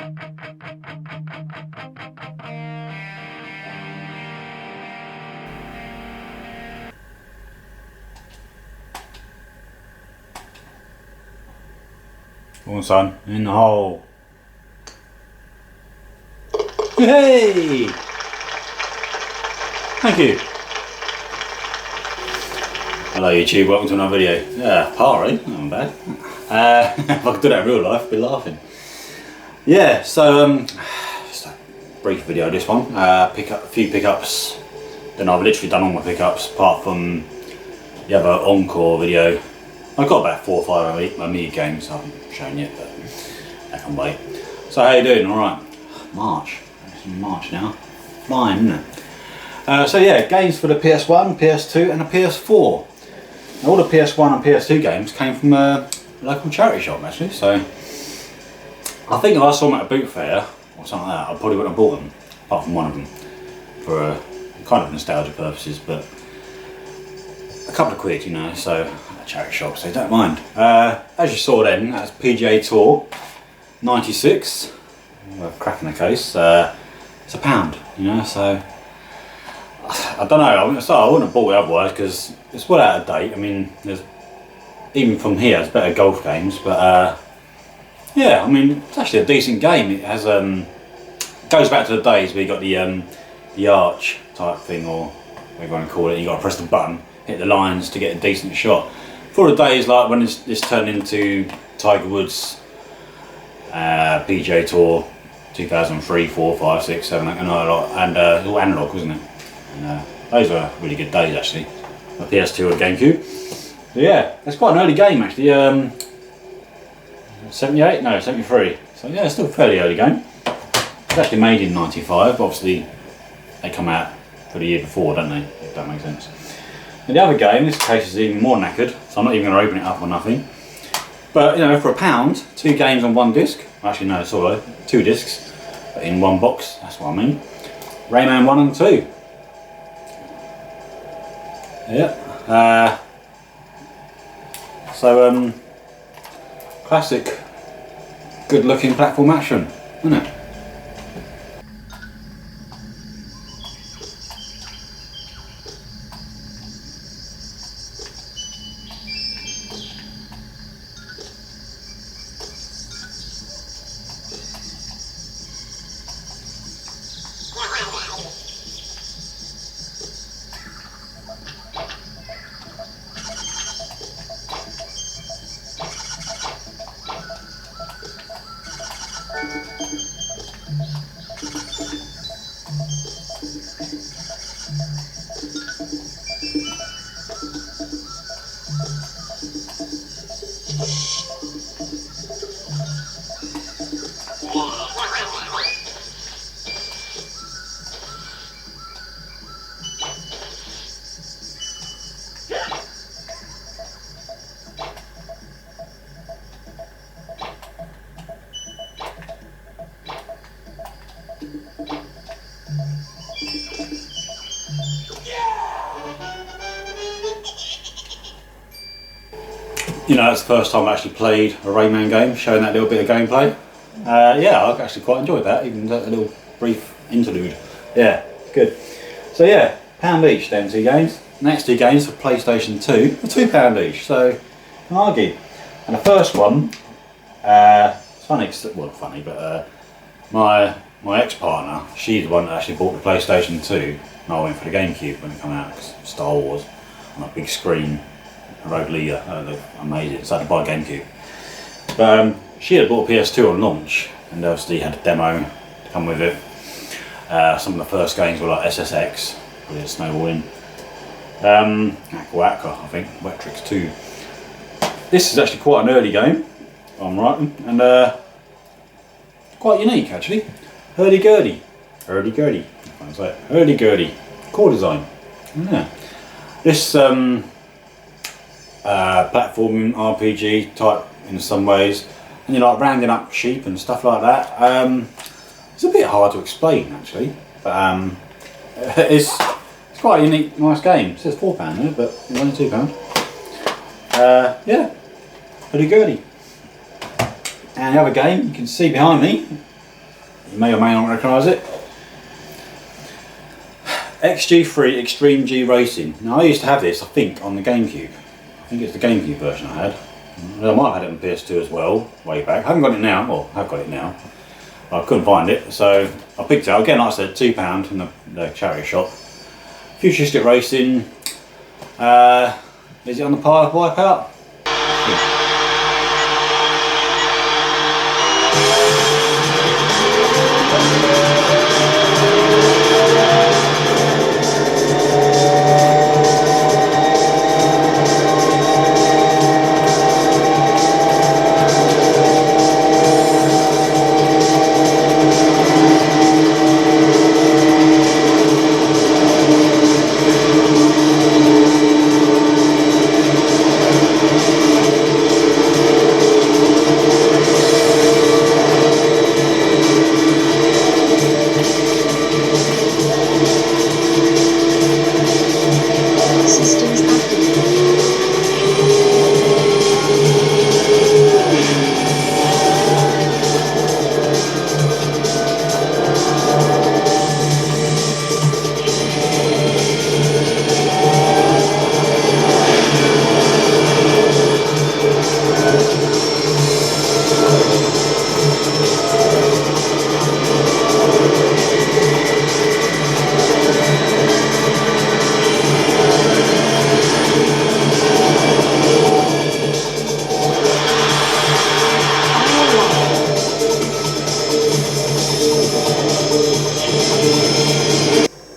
Go on, son, in the hole. Hey! Thank you. Hello YouTube, welcome to another video. Yeah, party, not bad. If I could do that in real life, I'd be laughing. Yeah, so just a brief video this one. Pick up a few pickups. Then I've literally done all my pickups apart from the other encore video. I've got about 4 or 5 Amiga games I haven't shown yet, but I can wait. So how you doing? Alright. March. It's March now. Flying, isn't it? So yeah, games for the PS1, PS2 and the PS4. Now, all the PS1 and PS2 games came from a local charity shop actually, so I think if I saw them at a boot fair or something like that, I probably wouldn't have bought them, apart from one of them, for kind of nostalgia purposes, but a couple of quid, you know, so a charity shop, so don't mind. As you saw then, that's PGA Tour 96, worth cracking the case. It's £1, you know, so I don't know, I wouldn't have bought it otherwise because it's well out of date. I mean, there's, even from here, there's better golf games, but yeah, I mean, it's actually a decent game. It has goes back to the days where you got the arch type thing, or whatever you want to call it. You got to press the button, hit the lines to get a decent shot. For the days like when this turned into Tiger Woods PGA Tour 2003, 4, 5, 6, 7, and all analog, wasn't it? And those were really good days actually. The PS2 and GameCube. So yeah, it's quite an early game actually. 78? No, 73. So yeah, it's still a fairly early game. It's actually made in 95. Obviously, they come out for the year before, don't they? If that makes sense. And the other game, in this case, is even more knackered, so I'm not even going to open it up or nothing. But you know, for £1, 2 games on 1 disc. Actually, no, sorry, 2 discs, but in 1 box. That's what I mean. Rayman 1 and 2. Yeah. So classic, good-looking platform action, isn't it? You know, it's the first time I actually played a Rayman game, showing that little bit of gameplay. Yeah, I actually quite enjoyed that, even a little brief interlude. Yeah, good. So yeah, £1 each then, 2 games. Next 2 games for PlayStation 2 for £2 each, so can't argue. And the first one, it's funny, well not funny, but my ex-partner, she's the one that actually bought the PlayStation 2, and I went for the GameCube when it came out, because Star Wars on a big screen. Road leader, amazing. It's like to buy a GameCube. But she had bought a PS2 on launch, and obviously had a demo to come with it. Some of the first games were like SSX, with snowballing. Aqua, I think, Wetrix 2. This is actually quite an early game, if I'm right, and quite unique actually. Hurdy-gurdy, hurdy-gurdy, hurdy-gurdy, core design. Yeah. This platforming RPG type in some ways, and you're like rounding up sheep and stuff like that. It's a bit hard to explain actually, but it's quite a unique, nice game. It says £4 there, but it's only £2. Yeah, pretty goody. And the other game you can see behind me You may or may not recognise it. XG3 Extreme G Racing. Now I used to have this, I think, on the GameCube. I think it's the GameCube version I had. I might have had it on PS2 as well, way back. I haven't got it now, well, I have got it now. I couldn't find it, so I picked it up. Again, like I said, £2 in the charity shop. Futuristic racing. Is it on the par of Wipeout?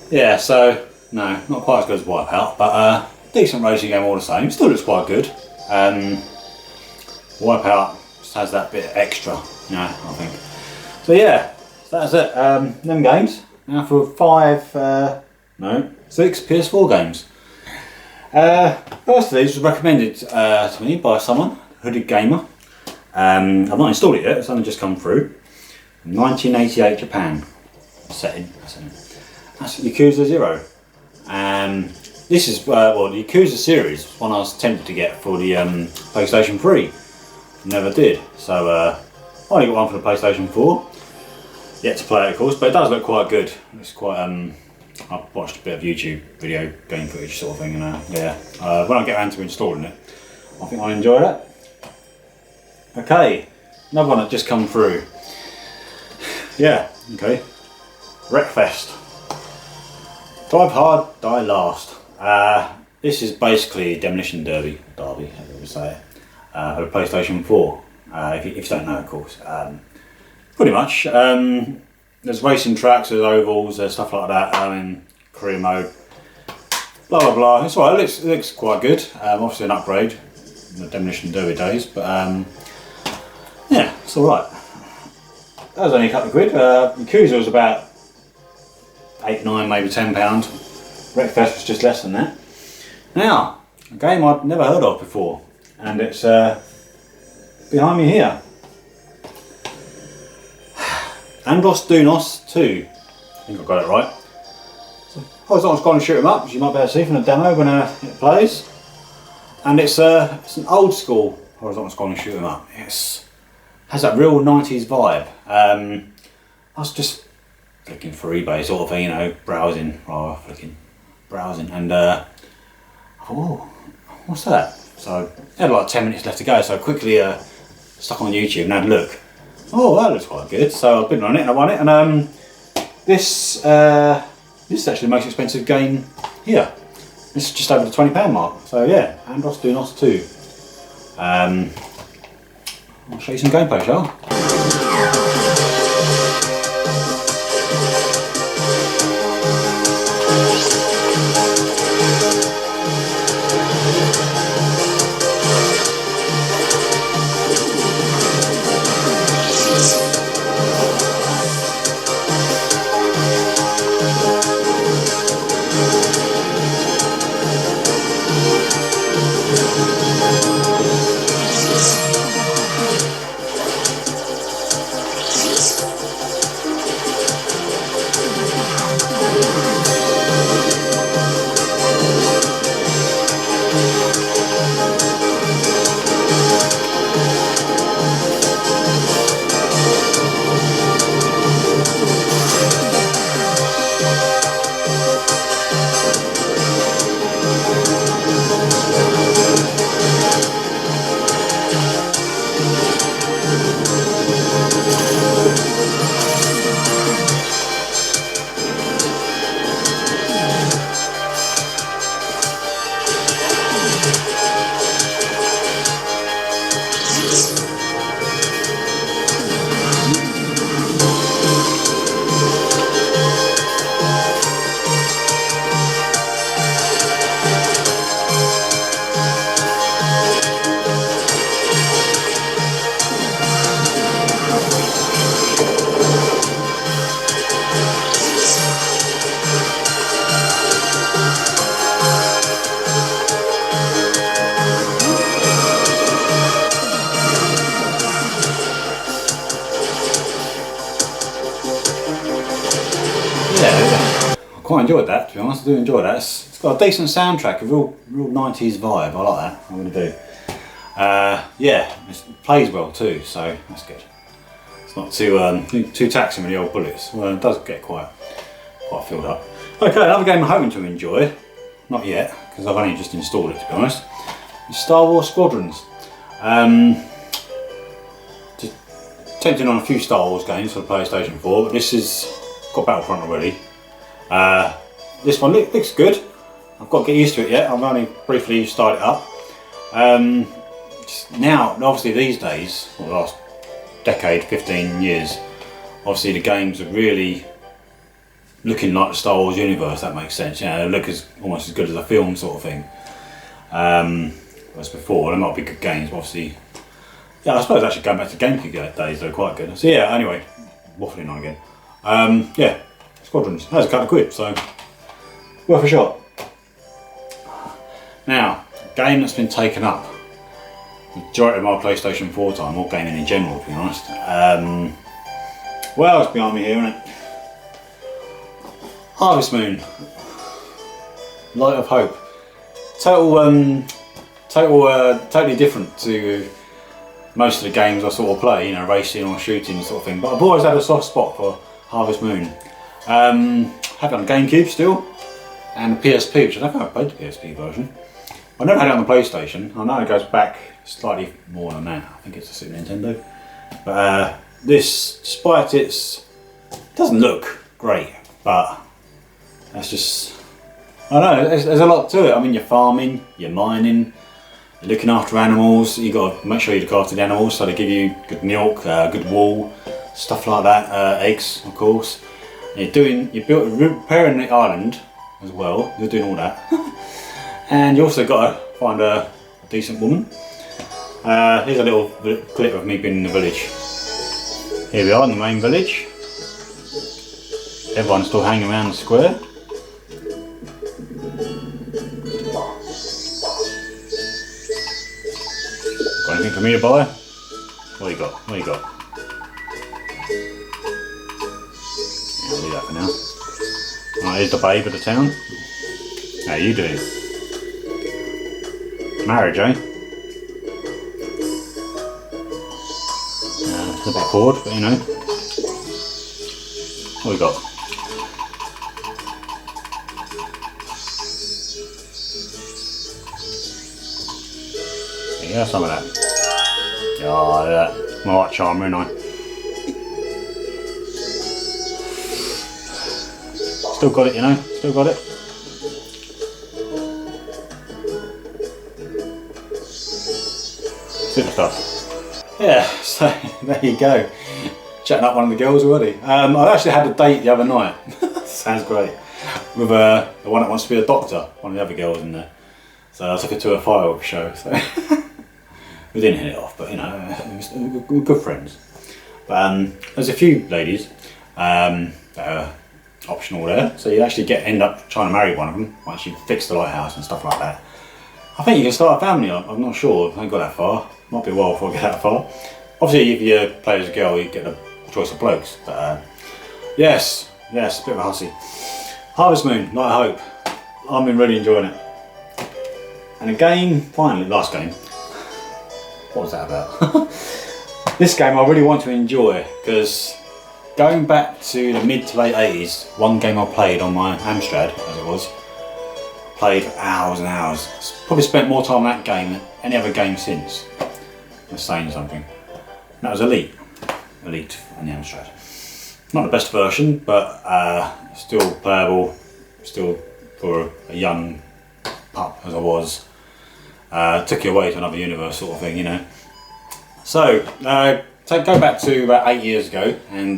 Yeah, so no, not quite as good as Wipeout, but decent racing game all the same. Still looks quite good. Wipeout just has that bit extra, you know, I think. So yeah, so that's it. Them games. Now for 6 PS4 games. First of these was recommended to me by someone, Hooded Gamer. I've not installed it yet, it's only just come through. 1988 Japan setting. That's Yakuza 0. This is, well, the Yakuza series, one I was tempted to get for the PlayStation 3. Never did. So I only got one for the PlayStation 4. Yet to play it, of course, but it does look quite good. It's quite, I've watched a bit of YouTube video game footage sort of thing, and yeah. When I get around to installing it, I think I'll enjoy that. Okay, another one that just come through. Yeah, okay. Wreckfest. Drive hard, die last. This is basically Demolition Derby, as I would say it, for the PlayStation 4. If you don't know, of course. Pretty much. There's racing tracks, there's ovals, there's stuff like that. In career mode. Blah blah blah. It's alright. It looks quite good. Obviously an upgrade from the Demolition Derby days, but yeah, it's alright. That was only a couple of quid. Yakuza was about £8, £9, maybe £10. Wreckfest was just less than that. Now, a game I'd never heard of before, and it's behind me here. Andros Dunos 2. I think I got it right. So, horizontal scrolling shoot 'em up, as you might be able to see from the demo when it plays. And it's an old school horizontal scrolling shoot 'em up. It has that real 90s vibe. I was just looking for eBay sort of thing, you know, browsing, and I thought, oh, what's that? So I had like 10 minutes left to go, so I quickly stuck on YouTube and had a look. Oh, that looks quite good. So I've been on it and I won it, and this is actually the most expensive game here. This is just over the £20 mark. So yeah, Andros Dunos 2. I'll show you some gameplay, shall I? yeah, I quite enjoyed that, to be honest. I do enjoy that. It's got a decent soundtrack, a real 90s vibe. I like that. I really do. Yeah, it plays well too, so that's good. It's not too taxing with the old bullets. Well, it does get quite filled up. Okay, another game I'm hoping to enjoy. Not yet, because I've only just installed it, to be honest. It's Star Wars Squadrons. Just tempting on a few Star Wars games for the PlayStation 4, but this has got Battlefront already. This one looks good. I've got to get used to it yet. I've only briefly started it up. Now, obviously these days, or the last decade, 15 years, obviously the games are really looking like the Star Wars universe, that makes sense. You know, they look almost as good as a film sort of thing. As before, they might be good games, but obviously, yeah, I suppose actually going back to GameCube days, they're quite good. So yeah, anyway, waffling on again. Yeah, Squadrons, that's a couple of quid, so worth a shot. Now, a game that's been taken up majority of my PlayStation 4 time, or gaming in general, to be honest. Well, it's behind me here, isn't it? Harvest Moon, Light of Hope. Totally different to most of the games I sort of play, you know, racing or shooting sort of thing. But I've always had a soft spot for Harvest Moon. Have it on the GameCube still, and the PSP, which I don't think I've played the PSP version. I never had it on the PlayStation. I know it goes back slightly more than that. I think it's a Super Nintendo. But this, despite it doesn't look great, but that's just, I don't know, there's a lot to it. I mean, you're farming, you're mining, you're looking after animals. You got to make sure you look after the animals so they give you good milk, good wool, stuff like that. Eggs, of course. And you're repairing the island as well. You're doing all that, and you also got to find a decent woman. Here's a little clip of me being in the village. Here we are in the main village. Everyone's still hanging around the square. Got anything for me to buy? What you got? What you got? Yeah, I'll leave that for now. Right, here's the babe of the town. How you doing? Marriage, eh? It's a bit forward, but you know. What we got? Yeah, some of that. Oh, that. My right charmer, ain't I? Still got it, you know. Still got it. Super stuff. Yeah, so there you go. Chatting up one of the girls already. I actually had a date the other night. Sounds great. With the one that wants to be a doctor, one of the other girls in there. So I took her to a fireworks show. So we didn't hit it off, but you know, we're good friends. But there's a few ladies that are optional there. So you actually end up trying to marry one of them once you fix the lighthouse and stuff like that. I think you can start a family. I'm not sure. I haven't got that far. Might be a while before I get that far. Obviously, if you play as a girl, you get a choice of blokes. But yes, a bit of a hussy. Harvest Moon, Light of Hope. I've been really enjoying it. And a game, finally, last game. What was that about? This game I really want to enjoy because going back to the mid to late 80s, one game I played on my Amstrad, as it was, played for hours and hours. Probably spent more time on that game than any other game since. That's saying something. And that was Elite on the Amstrad. Not the best version, but still playable, still for a young pup as I was. Took you away to another universe sort of thing, you know. So, go back to about 8 years ago, and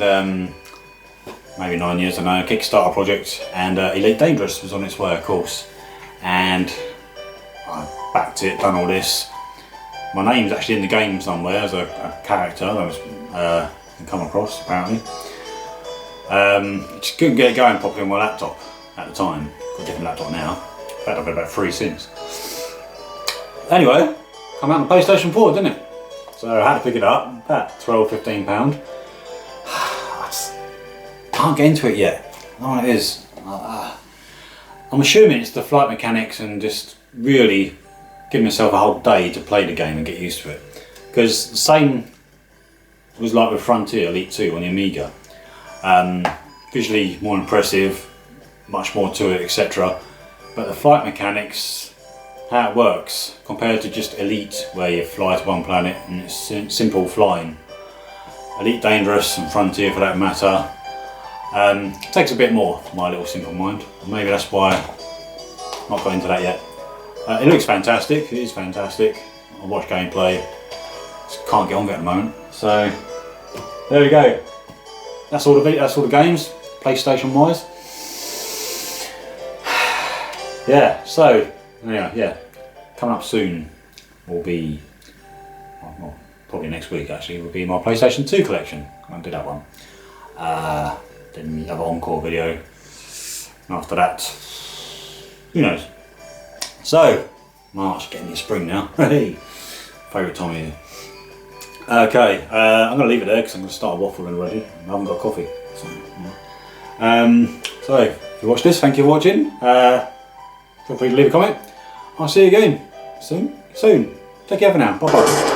maybe 9 years, I don't know, Kickstarter project, and Elite Dangerous was on its way, of course. And I backed it, done all this. My name's actually in the game somewhere as a character that was come across, apparently. Just couldn't get it going properly on my laptop at the time. Got a different laptop now. In fact, I've had about 3 since. Anyway, come out on the PlayStation 4, didn't it? So I had to pick it up, about £12–15. I just can't get into it yet. I don't know what it is. I'm assuming it's the flight mechanics and just really giving myself a whole day to play the game and get used to it. Because the same was like with Frontier Elite 2 on the Amiga. Visually more impressive, much more to it, etc. But the flight mechanics, how it works, compared to just Elite, where you fly to one planet and it's simple flying. Elite Dangerous and Frontier, for that matter, takes a bit more for my little simple mind. Maybe that's why I've not got into that yet. It looks fantastic, it is fantastic. I watch gameplay, just can't get on with it at the moment. So there we go. That's all the games, PlayStation wise. Yeah, so anyway, yeah, coming up soon will be, well, probably next week actually, will be my PlayStation 2 collection. I'm going to do that one. Then the other encore video. And after that, who knows? So, March, getting into spring now. Hey, favourite time of year. Okay, I'm going to leave it there because I'm going to start waffling already. I haven't got coffee. So, yeah. So if you watched this, thank you for watching. Feel free to leave a comment. I'll see you again soon. Take care for now. Bye bye.